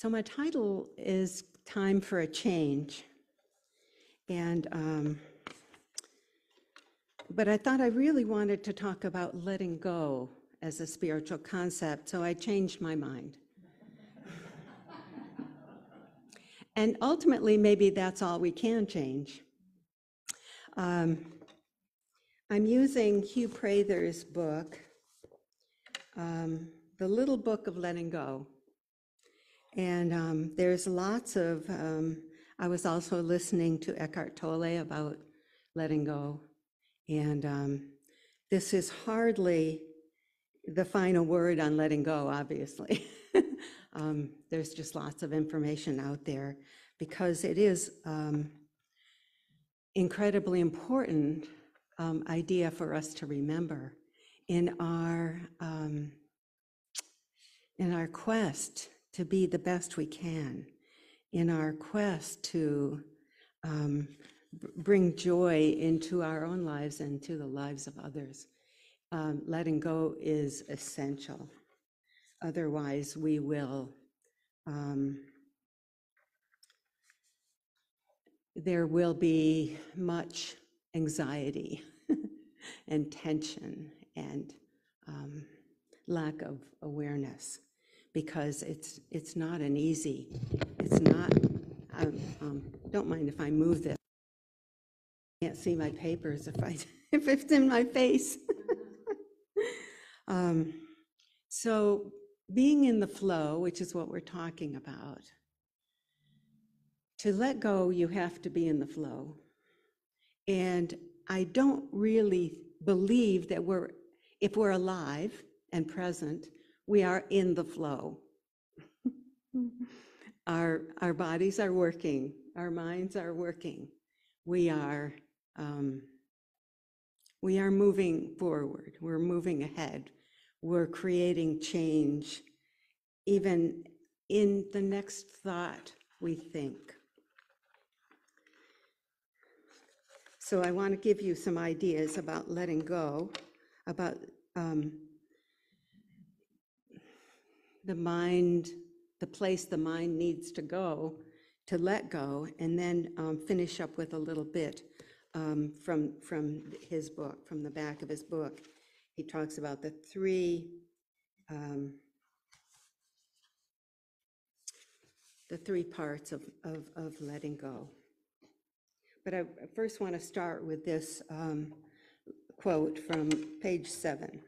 So my title is Time for a Change. But I thought I really wanted to talk about letting go as a spiritual concept, so I changed my mind. And ultimately, maybe that's all we can change. I'm using Hugh Prather's book, The Little Book of Letting Go. And there's lots of, I was also listening to Eckhart Tolle about letting go. And this is hardly the final word on letting go, obviously. There's just lots of information out there because it is incredibly important idea for us to remember in our quest to be the best we can, in our quest to bring joy into our own lives and to the lives of others. Letting go is essential. Otherwise, we will, there will be much anxiety and tension and lack of awareness, because it's not an easy, it's not, don't mind if I move this. I can't see my papers if it's in my face. So being in the flow, which is what we're talking about, to let go, you have to be in the flow. And I don't really believe that if we're alive and present, we are in the flow. Our bodies are working, our minds are working. We are moving forward, we're moving ahead, we're creating change, even in the next thought we think. So I want to give you some ideas about letting go, about the mind, the place the mind needs to go to let go, and then finish up with a little bit from his book, from the back of his book. He talks about the three parts of letting go. But I first want to start with this quote from page 7.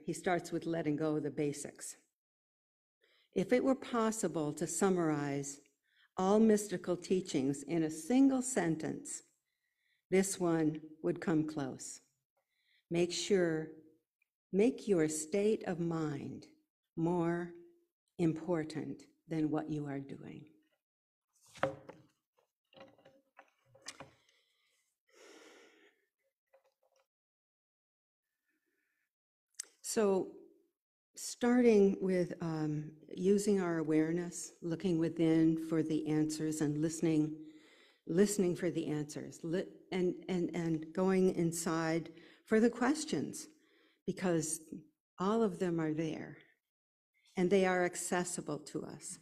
He starts with letting go of the basics. If it were possible to summarize all mystical teachings in a single sentence, this one would come close. Make your state of mind more important than what you are doing. So starting with using our awareness, looking within for the answers and listening for the answers, and going inside for the questions, because all of them are there and they are accessible to us.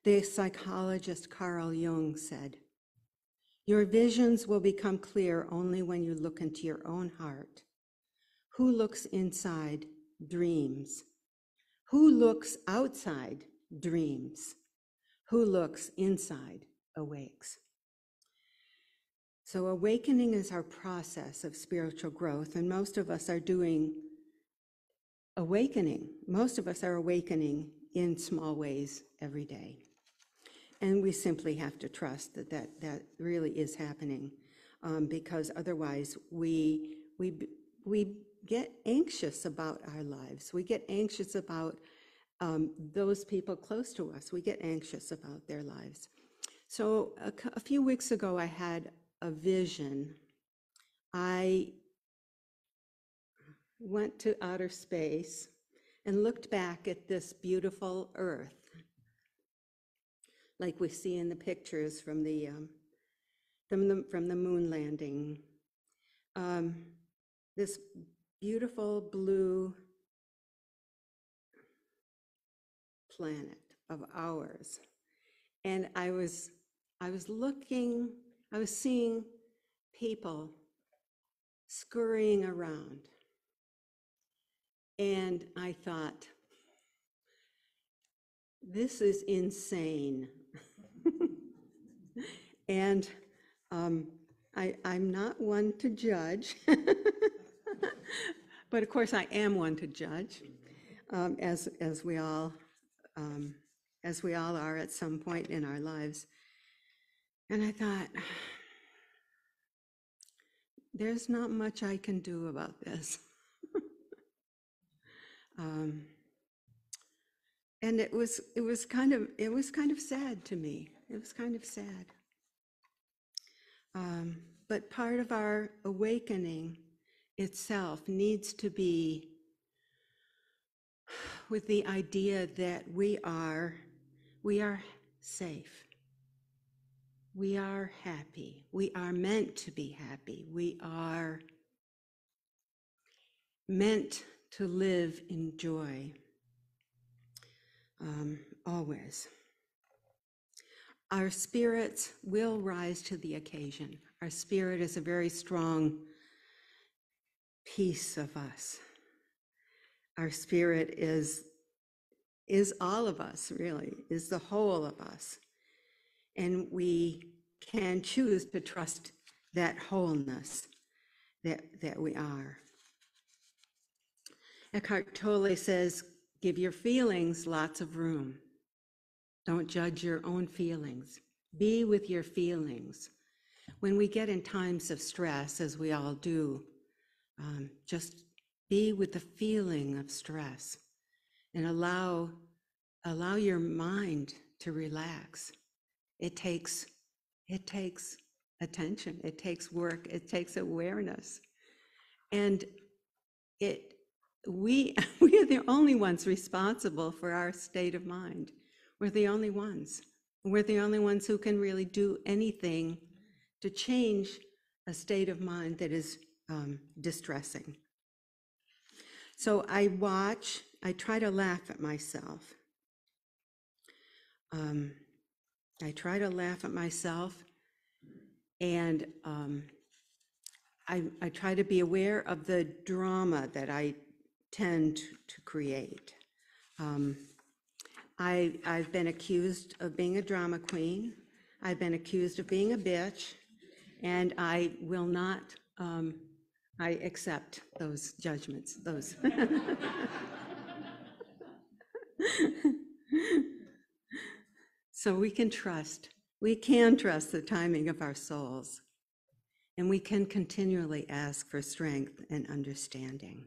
The psychologist Carl Jung said, "Your visions will become clear only when you look into your own heart. Who looks inside dreams. Who looks outside dreams. Who looks inside awakes." So awakening is our process of spiritual growth, and most of us are awakening in small ways every day. And we simply have to trust that really is happening, because otherwise we get anxious about our lives. We get anxious about those people close to us. We get anxious about their lives. So a few weeks ago, I had a vision. I went to outer space and looked back at this beautiful Earth, like we see in the pictures from the moon landing. This beautiful blue planet of ours. And I was seeing people scurrying around. And I thought, this is insane. And I'm not one to judge, but of course I am one to judge, as we all are at some point in our lives. And I thought, there's not much I can do about this. And it was kind of sad to me. It was kind of sad. But part of our awakening itself needs to be with the idea that we are safe. We are happy. We are meant to be happy. We are meant to live in joy, always. Our spirits will rise to the occasion. Our spirit is a very strong piece of us. Our spirit is all of us, really, is the whole of us. And we can choose to trust that wholeness that we are. Eckhart Tolle says, give your feelings lots of room. Don't judge your own feelings. Be with your feelings. When we get in times of stress, as we all do, just be with the feeling of stress and allow your mind to relax. It takes attention, it takes work, it takes awareness. And we are the only ones responsible for our state of mind. We're the only ones. We're the only ones who can really do anything to change a state of mind that is distressing. So I try to laugh at myself. I try to laugh at myself, and I try to be aware of the drama that I tend to create. I've been accused of being a drama queen. I've been accused of being a bitch, and I will not, I accept those judgments, those. So we can trust the timing of our souls, and we can continually ask for strength and understanding.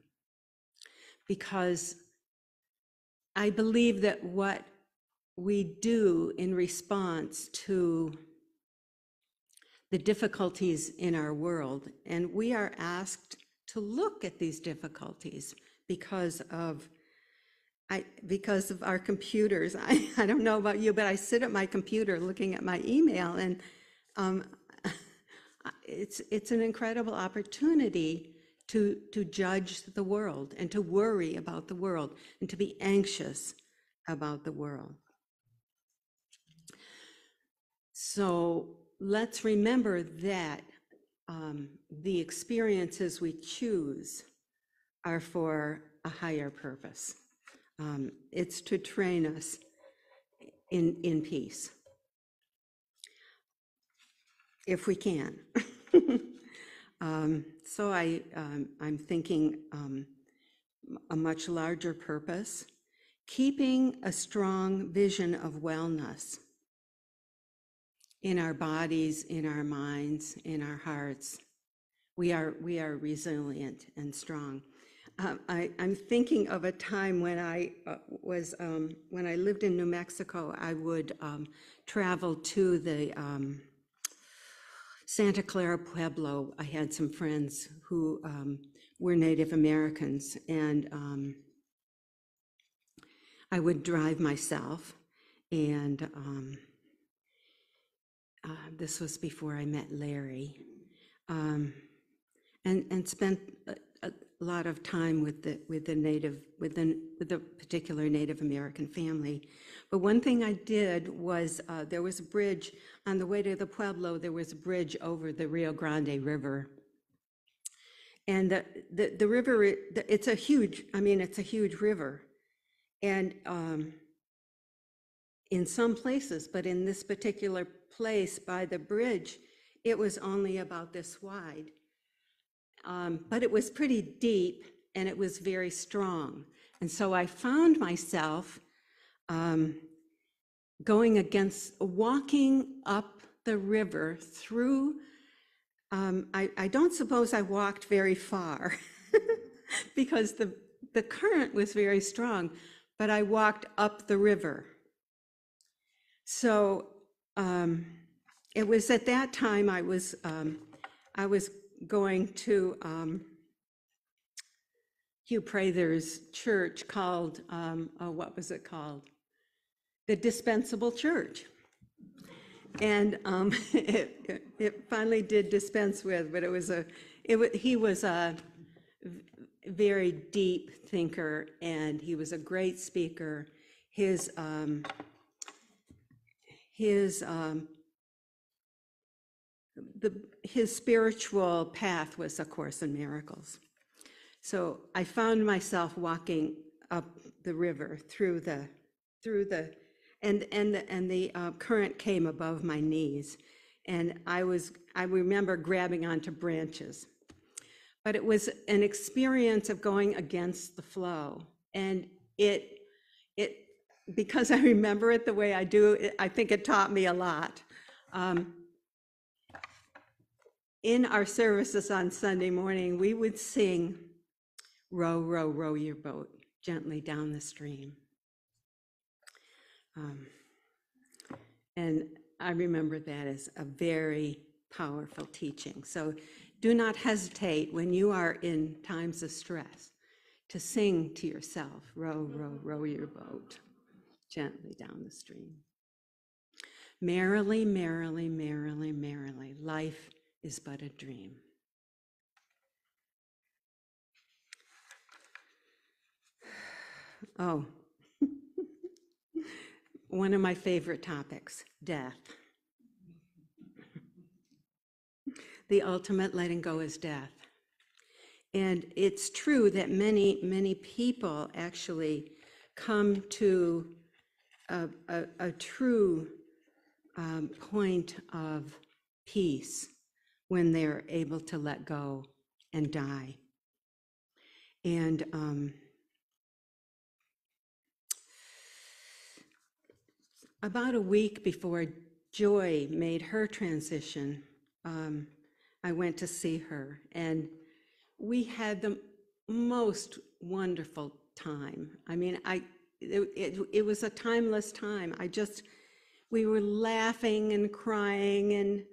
Because I believe that what we do in response to the difficulties in our world, and we are asked to look at these difficulties because of our computers. I don't know about you, but I sit at my computer looking at my email, and it's an incredible opportunity to judge the world and to worry about the world and to be anxious about the world. So let's remember that the experiences we choose are for a higher purpose. It's to train us in peace, if we can. So I'm thinking a much larger purpose, keeping a strong vision of wellness in our bodies, in our minds, in our hearts. We are resilient and strong. I'm thinking of a time when when I lived in New Mexico. I would travel to the Santa Clara Pueblo. I had some friends who were Native Americans, and I would drive myself, and this was before I met Larry, and spent lot of time with the particular Native American family. But one thing I did was there was a bridge on the way to the Pueblo. There was a bridge over the Rio Grande River, and the river, it's a huge river, and in some places, but in this particular place by the bridge, it was only about this wide. But it was pretty deep and it was very strong. And so I found myself walking up the river through, I don't suppose I walked very far because the current was very strong, but I walked up the river. So it was at that time I was going to Hugh Prather's church called, what was it called? The Dispensable Church. And it finally did dispense with, but he was a very deep thinker and he was a great speaker. His spiritual path was A Course in Miracles. So I found myself walking up the river and the current came above my knees, and I remember grabbing onto branches. But it was an experience of going against the flow, and it because I remember it the way I do, I think it taught me a lot. In our services on Sunday morning, we would sing, "Row, row, row your boat gently down the stream." And I remember that as a very powerful teaching. So do not hesitate when you are in times of stress to sing to yourself, "Row, row, row your boat gently down the stream. Merrily, merrily, merrily, merrily, life is but a dream." Oh, one of my favorite topics, death. The ultimate letting go is death. And it's true that many, many people actually come to a true point of peace when they're able to let go and die. And about a week before Joy made her transition, I went to see her, and we had the most wonderful time. I mean, it was a timeless time. We were laughing and crying, and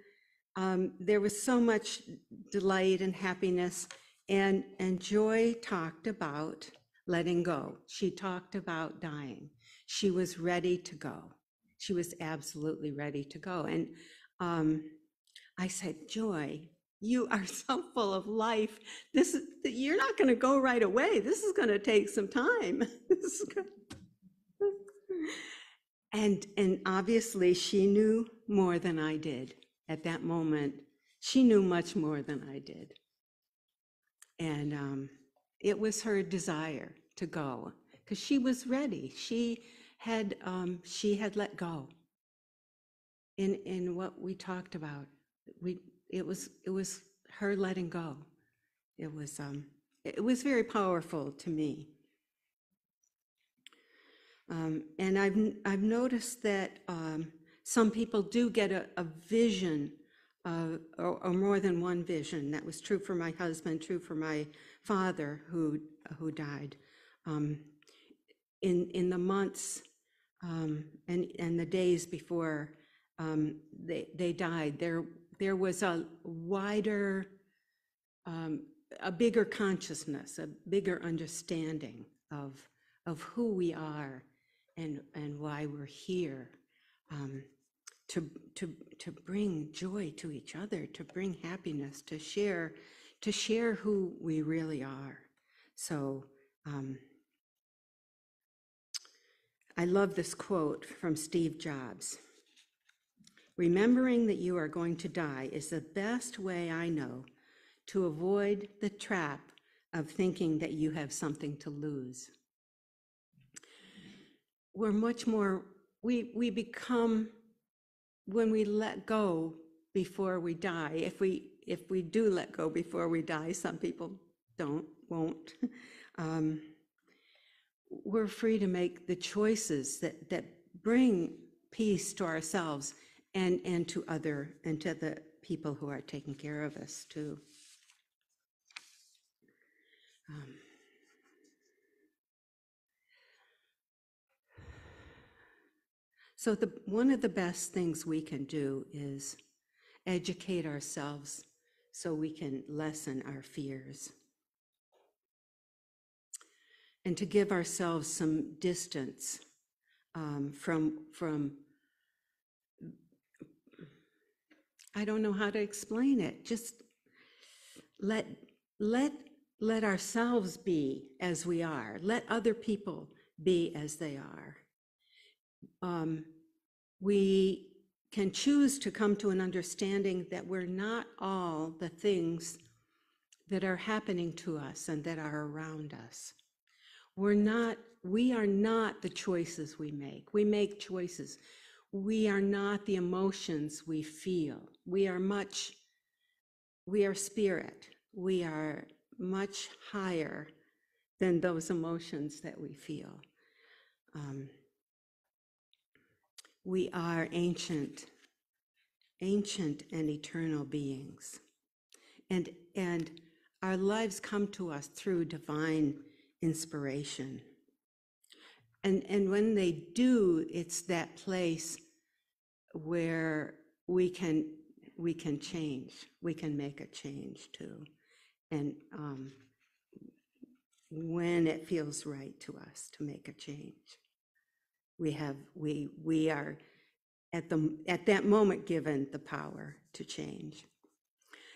there was so much delight and happiness. And Joy talked about letting go. She talked about dying. She was ready to go. She was absolutely ready to go. And I said, "Joy, you are so full of life. You're not going to go right away. This is going to take some time." And obviously she knew more than I did at that moment. She knew much more than I did. And it was her desire to go because she was ready. She had let go in what we talked about. It was her letting go. It was very powerful to me. And I've noticed that some people do get a vision, or more than one vision. That was true for my husband, true for my father who died. In the months and the days before they died, there was a wider, a bigger consciousness, a bigger understanding of who we are and why we're here, to bring joy to each other, to bring happiness, to share who we really are. So I love this quote from Steve Jobs. Remembering that you are going to die is the best way I know to avoid the trap of thinking that you have something to lose. We're much more, we become, when we let go before we die, if we do let go before we die, some people won't, we're free to make the choices that bring peace to ourselves and to the people who are taking care of us too. So one of the best things we can do is educate ourselves so we can lessen our fears. And to give ourselves some distance from I don't know how to explain it. Just let ourselves be as we are. Let other people be as they are. We can choose to come to an understanding that we're not all the things that are happening to us and that are around us. We are not the choices we make. We make choices. We are not the emotions we feel. We are spirit. We are much higher than those emotions that we feel. We are ancient and eternal beings. And our lives come to us through divine inspiration. And when they do, it's that place where we can change. We can make a change too. And when it feels right to us to make a change, we are at that moment given the power to change.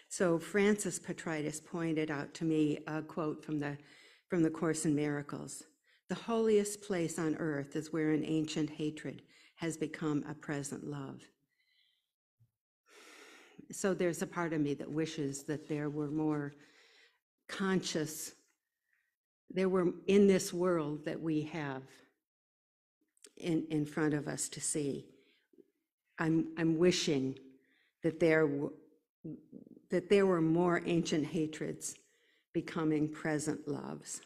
So Francis Petritus pointed out to me a quote from the Course in Miracles. The holiest place on earth is where an ancient hatred has become a present love. So there's a part of me that wishes that there were more conscious, there were in this world that we have in front of us to see. I'm wishing that there were more ancient hatreds becoming present loves,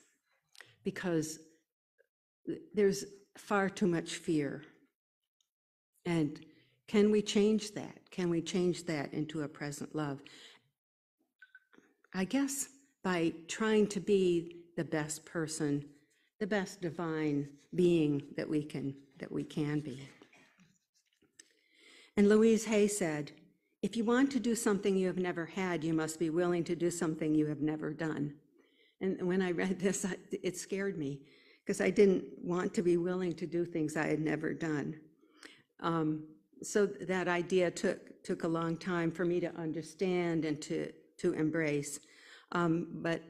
because there's far too much fear. And can we change that? Can we change that into a present love? I guess by trying to be the best person, the best divine being that we can be. And Louise Hay said, if you want to do something you have never had, you must be willing to do something you have never done. And when I read this, it scared me, because I didn't want to be willing to do things I had never done. So that idea took a long time for me to understand and to embrace. But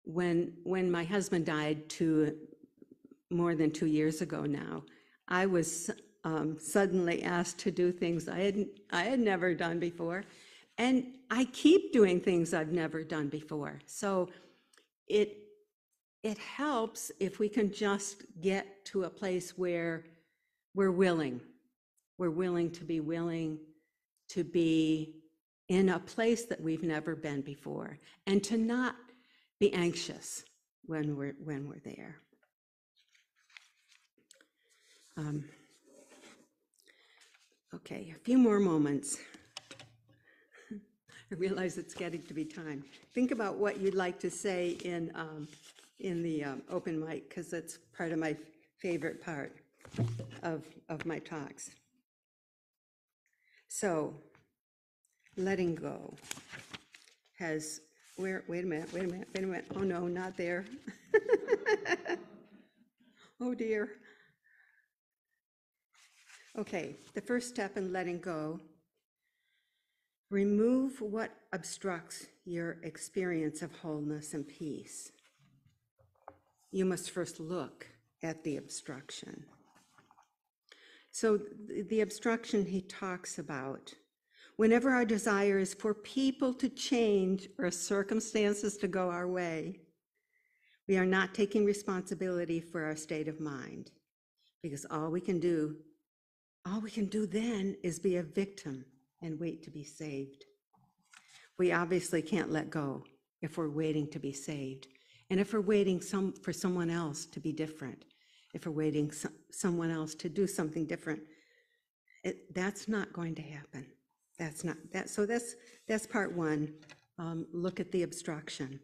when my husband died more than 2 years ago now, I was suddenly asked to do things I had never done before, and I keep doing things I've never done before. So it helps if we can just get to a place where we're willing to be in a place that we've never been before, and to not be anxious when we're there. Okay, a few more moments. I realize it's getting to be time. Think about what you'd like to say in the open mic, because that's part of my favorite part of my talks. So, letting go has, wait a minute. Oh no, not there. Oh dear. Okay, the first step in letting go: remove what obstructs your experience of wholeness and peace. you must first look at the obstruction. So the obstruction he talks about, whenever our desire is for people to change or circumstances to go our way, we are not taking responsibility for our state of mind, because all we can do then is be a victim and wait to be saved. We obviously can't let go if we're waiting to be saved, and if we're waiting for someone else to be different, if we're waiting someone else to do something different, that's not going to happen. So that's part one. Look at the obstruction.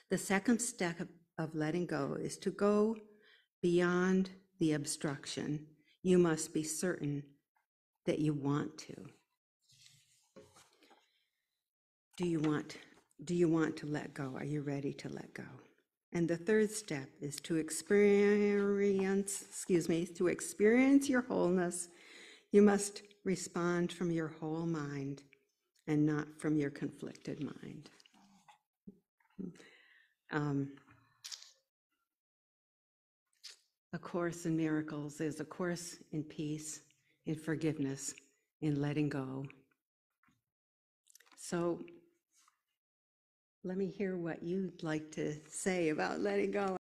The second step of letting go is to go beyond the obstruction. You must be certain that you want to. Do you want to let go? Are you ready to let go? And the third step is to experience your wholeness. You must respond from your whole mind and not from your conflicted mind. A Course in Miracles is a course in peace, in forgiveness, in letting go. So let me hear what you'd like to say about letting go.